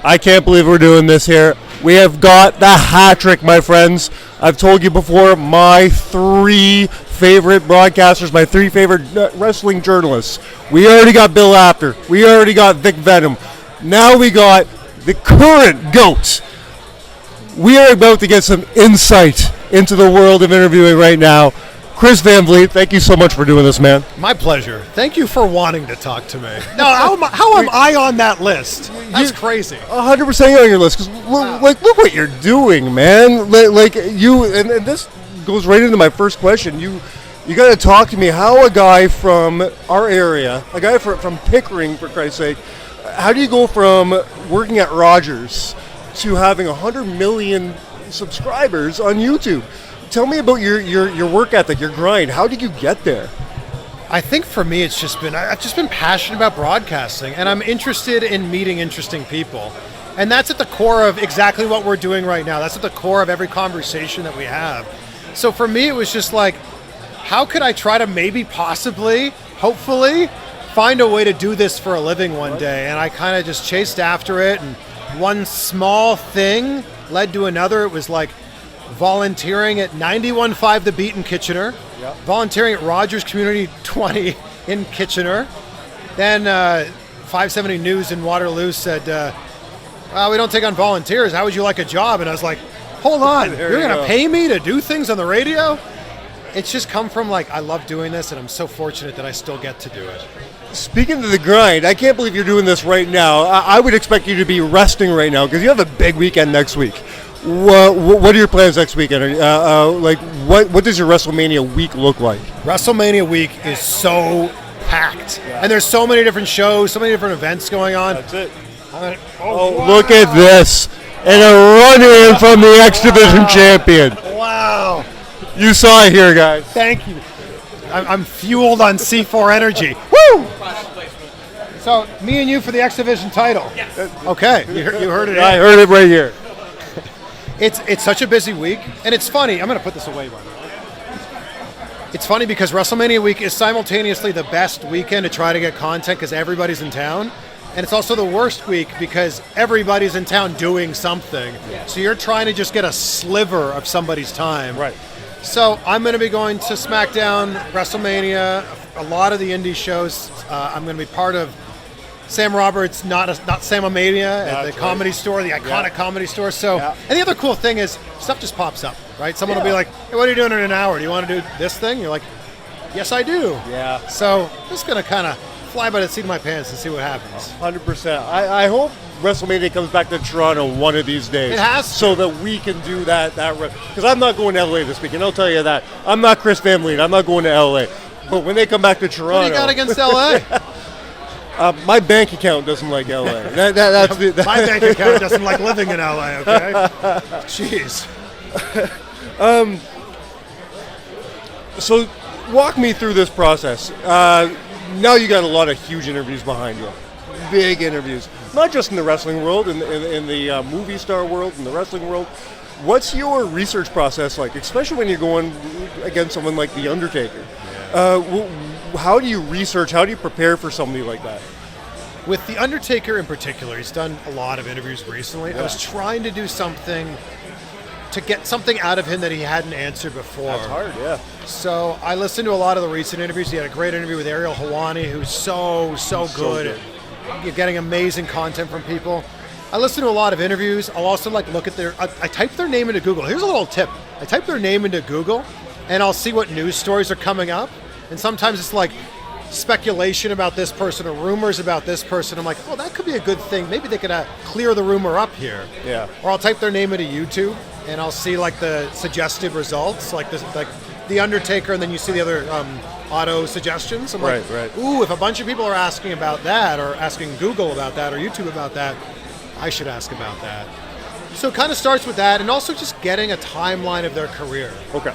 I can't believe we're doing this here. We have got the hat trick, my friends. I've told you before, my 3 favorite broadcasters, my 3 favorite wrestling journalists. We already got Bill Apter. We already got Vic Venom. Now we got the current GOAT. We are about to get some insight into the world of interviewing right now. Chris Van Vliet, thank you so much for doing this, man. My pleasure. Thank you for wanting to talk to me. No, how am I on that list? That's crazy. 100% on your list. Because look what you're doing, man. Like you, and this goes right into my first question. You got to talk to me how a guy from our area, a guy from Pickering, for Christ's sake, how do you go from working at Rogers to having 100 million subscribers on YouTube? Tell me about your work ethic, your grind. How did you get there? I think for me, I've just been passionate about broadcasting, and I'm interested in meeting interesting people. And that's at the core of exactly what we're doing right now. That's at the core of every conversation that we have. So for me, it was just like, how could I try to maybe, possibly, hopefully, find a way to do this for a living one day? And I kind of just chased after it, and one small thing led to another. It was like volunteering at 91.5 The Beat in Kitchener, volunteering at Rogers Community 20 in Kitchener. Then 570 News in Waterloo said, we don't take on volunteers. How would you like a job? And I was like, hold on, you're going to pay me to do things on the radio? It's just come from like, I love doing this, and I'm so fortunate that I still get to do it. Speaking of the grind, I can't believe you're doing this right now. I would expect you to be resting right now because you have a big weekend next week. What are your plans next weekend? What does your WrestleMania week look like? WrestleMania week is so packed, and there's so many different shows, so many different events going on. That's it. Wow. Look at this, and a run-in from the X Division champion. Wow! You saw it here, guys. Thank you. I'm fueled on C4 energy. Woo! So me and you for the X Division title. Yes. Okay, you heard it. I heard it right here. It's such a busy week, and it's funny. I'm going to put this away, by the way. It's funny because WrestleMania week is simultaneously the best weekend to try to get content because everybody's in town, and it's also the worst week because everybody's in town doing something. Yeah. So you're trying to just get a sliver of somebody's time. Right. So I'm going to be going to SmackDown, WrestleMania, a lot of the indie shows. I'm going to be part of Sam Roberts, not Sam-O-Mania at the Comedy Store, the iconic Comedy Store. So, and the other cool thing is stuff just pops up, right? Someone will be like, hey, what are you doing in an hour? Do you want to do this thing? You're like, yes, I do. Yeah. So just going to kind of fly by the seat of my pants and see what happens. 100%. I hope WrestleMania comes back to Toronto one of these days. It has to. So that we can do that because I'm not going to LA this weekend. I'll tell you that. I'm not Chris Van Vliet. I'm not going to LA. But when they come back to Toronto. What do you got against LA? My bank account doesn't like LA. My bank account doesn't like living in LA, okay? Jeez. So walk me through this process. Now you got a lot of huge interviews behind you. Big interviews. Not just in the wrestling world, in the movie star world, in the wrestling world. What's your research process like, especially when you're going against someone like The Undertaker? How do you research? How do you prepare for somebody like that? With The Undertaker in particular, he's done a lot of interviews recently. I was trying to do something to get something out of him that he hadn't answered before. That's hard, yeah. So I listened to a lot of the recent interviews. He had a great interview with Ariel Helwani, who's so good at getting amazing content from people. I listen to a lot of interviews. I'll also look at I type their name into Google. Here's a little tip. I type their name into Google, and I'll see what news stories are coming up. And sometimes it's like speculation about this person or rumors about this person. I'm like, oh, that could be a good thing. Maybe they could clear the rumor up here. Yeah. Or I'll type their name into YouTube, and I'll see like the suggestive results, like The Undertaker, and then you see the other auto suggestions. I'm like, ooh, if a bunch of people are asking about that, or asking Google about that, or YouTube about that, I should ask about that. So it kind of starts with that, and also just getting a timeline of their career. Okay.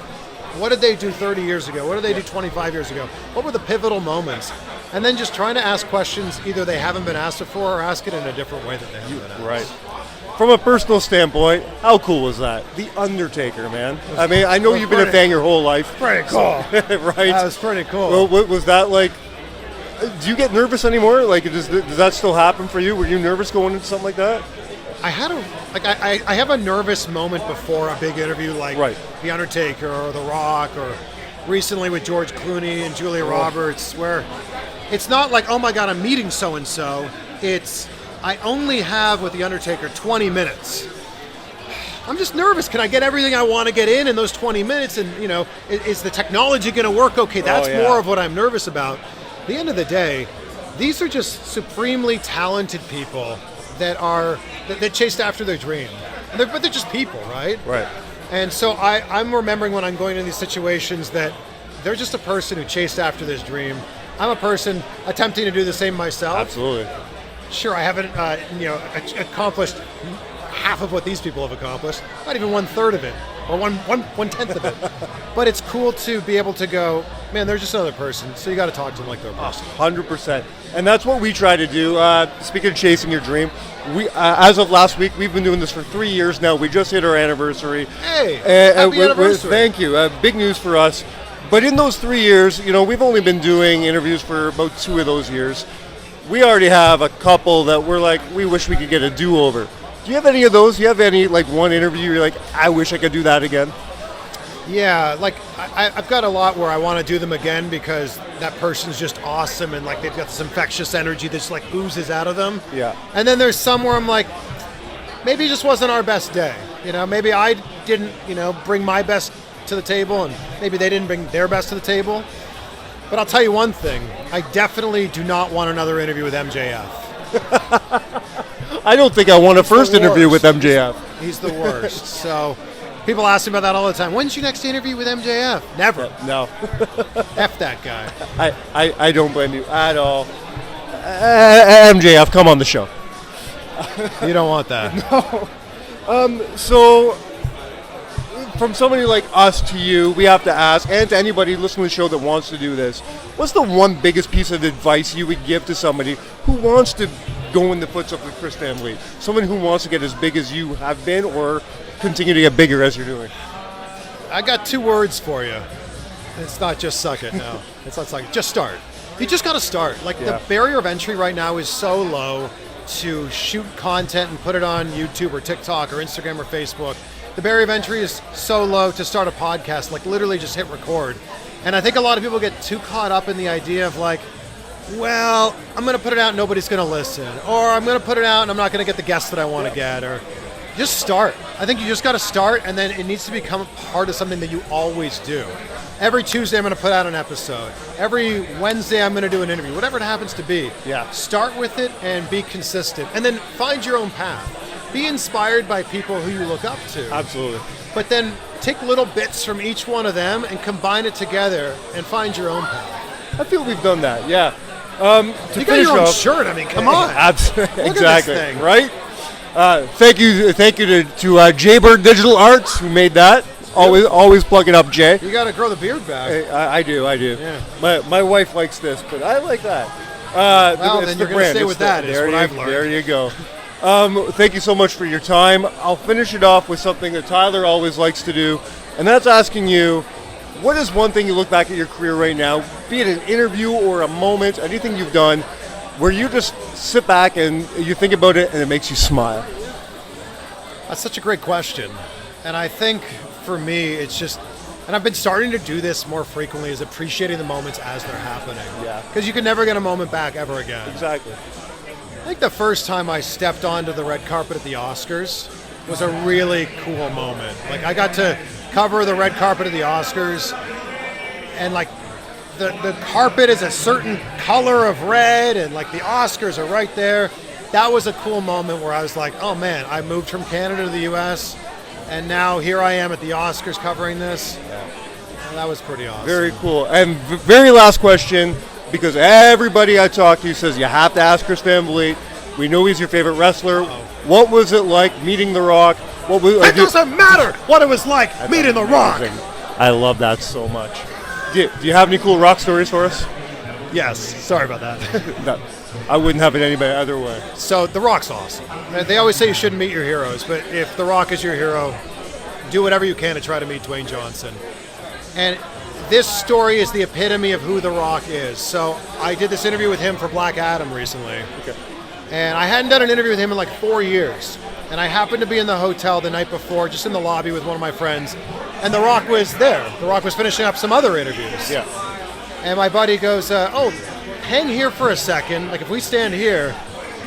What did they do 30 years ago? What did they do 25 years ago? What were the pivotal moments? And then just trying to ask questions either they haven't been asked before or ask it in a different way that they haven't been asked. Right. From a personal standpoint, how cool was that? The Undertaker, man. I mean, I know you've been a fan your whole life. Pretty cool. Right? That was pretty cool. Well, what was that like? Do you get nervous anymore? Like, does that still happen for you? Were you nervous going into something like that? I had I have a nervous moment before a big interview like Right. The Undertaker or The Rock or recently with George Clooney and Julia Roberts, where it's not like, oh my God, I'm meeting so-and-so. It's, I only have with The Undertaker 20 minutes. I'm just nervous. Can I get everything I want to get in those 20 minutes? And, you know, is the technology going to work okay? That's more of what I'm nervous about. At the end of the day, these are just supremely talented people that chased after their dream. But they're just people, right? Right. And so I'm remembering when I'm going into these situations that they're just a person who chased after this dream. I'm a person attempting to do the same myself. Absolutely. Sure, I haven't accomplished half of what these people have accomplished, not even 1/3 of it, or one tenth of it. But it's cool to be able to go, man, they're just another person, so you got to talk to them like they're a person. 100%. And that's what we try to do. Speaking of chasing your dream, we as of last week, we've been doing this for 3 years now. We just hit our anniversary. Hey, happy anniversary. Thank you. Big news for us. But in those 3 years, you know, we've only been doing interviews for about 2 of those years. We already have a couple that we're like, we wish we could get a do-over. Do you have any of those? Do you have any, like, one interview you're like, I wish I could do that again? Yeah, like I've got a lot where I want to do them again because that person's just awesome and like they've got this infectious energy that just like oozes out of them. Yeah. And then there's some where I'm like, maybe it just wasn't our best day. You know, maybe I didn't, bring my best to the table and maybe they didn't bring their best to the table. But I'll tell you one thing, I definitely do not want another interview with MJF. I don't think I want a first interview with MJF. He's the worst. So people ask me about that all the time. When's your next interview with MJF? Never. No. F that guy. I don't blame you at all. MJF, come on the show. You don't want that. No. So, from somebody like us to you, we have to ask, and to anybody listening to the show that wants to do this, what's the one biggest piece of advice you would give to somebody who wants to go in the footsteps of Chris Van Vliet? Someone who wants to get as big as you have been or continue to get bigger as you're doing? I got 2 words for you. It's not just suck it, no. It's not suck it. Just start. You just got to start. Like, the barrier of entry right now is so low to shoot content and put it on YouTube or TikTok or Instagram or Facebook. The barrier of entry is so low to start a podcast, like literally just hit record. And I think a lot of people get too caught up in the idea of like, well, I'm going to put it out and nobody's going to listen. Or I'm going to put it out and I'm not going to get the guests that I want to get. Or just start. I think you just got to start, and then it needs to become part of something that you always do. Every Tuesday I'm going to put out an episode. Every Wednesday I'm going to do an interview, whatever it happens to be. Yeah. Start with it and be consistent. And then find your own path. Be inspired by people who you look up to. Absolutely. But then take little bits from each one of them and combine it together and find your own path. I feel we've done that, yeah. You got your own shirt. I mean, come on. Absolutely. Look Exactly. at this thing. Right? Thank you to Jaybird Digital Arts who made that. Always plugging up Jay. You got to grow the beard back. I do. Yeah. My wife likes this, but I like that. Well, it's then the you're going to stay brand. with that, is what I've learned. There you go. Thank you so much for your time. I'll finish it off with something that Tyler always likes to do, and that's asking you, what is one thing you look back at your career right now, be it an interview or a moment, anything you've done, where you just sit back and you think about it and it makes you smile? That's such a great question. And I think for me, it's just, and I've been starting to do this more frequently, is appreciating the moments as they're happening. Yeah. Because you can never get a moment back ever again. Exactly. I think the first time I stepped onto the red carpet at the Oscars was a really cool moment. Like, I got to cover the red carpet of the Oscars, and like the carpet is a certain color of red, and like the Oscars are right there. That was a cool moment where I was like, oh man, I moved from Canada to the US, and now here I am at the Oscars covering this. And that was pretty awesome. Very cool. And very last question, because everybody I talk to says you have to ask Chris Van Vliet. We know he's your favorite wrestler. Uh-oh. What was it like meeting The Rock? It doesn't matter what it was like meeting The Rock. I love that so much. Do you have any cool Rock stories for us? Yes. Sorry about that. No, I wouldn't have it any other way. So The Rock's awesome. They always say you shouldn't meet your heroes, but if The Rock is your hero, do whatever you can to try to meet Dwayne Johnson. And this story is the epitome of who The Rock is. So I did this interview with him for Black Adam recently. Okay. And I hadn't done an interview with him in like 4 years. And I happened to be in the hotel the night before, just in the lobby with one of my friends, and The Rock was there. The Rock was finishing up some other interviews. Yeah. And my buddy goes, oh, hang here for a second. Like, if we stand here,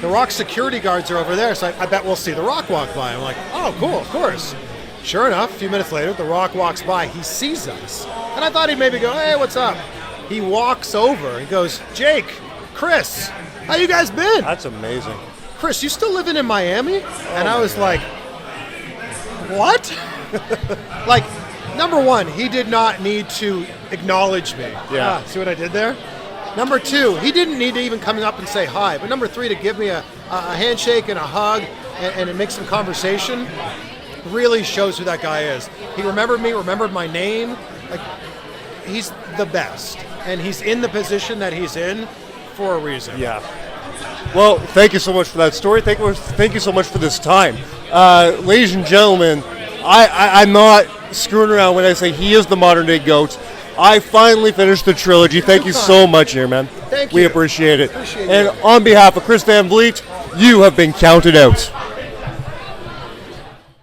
The Rock's security guards are over there, so I bet we'll see The Rock walk by. I'm like, oh, cool, of course. Sure enough, a few minutes later, The Rock walks by. He sees us. And I thought he'd maybe go, hey, what's up? He walks over. He goes, Jake, Chris, how you guys been? That's amazing. Chris, you still living in Miami? And I was like, what? Like, number one, he did not need to acknowledge me. Yeah. See what I did there? Number two, he didn't need to even come up and say hi. But number three, to give me a handshake and a hug and make some conversation really shows who that guy is. He remembered me, remembered my name. Like, he's the best. And he's in the position that he's in for a reason. Yeah. Well, thank you so much for that story. Thank you so much for this time. Ladies and gentlemen, I'm not screwing around when I say he is the modern day GOAT. I finally finished the trilogy. Thank you so much here, man. Thank you. We appreciate it. Appreciate and it. on behalf of Chris Van Vliet, you have been counted out.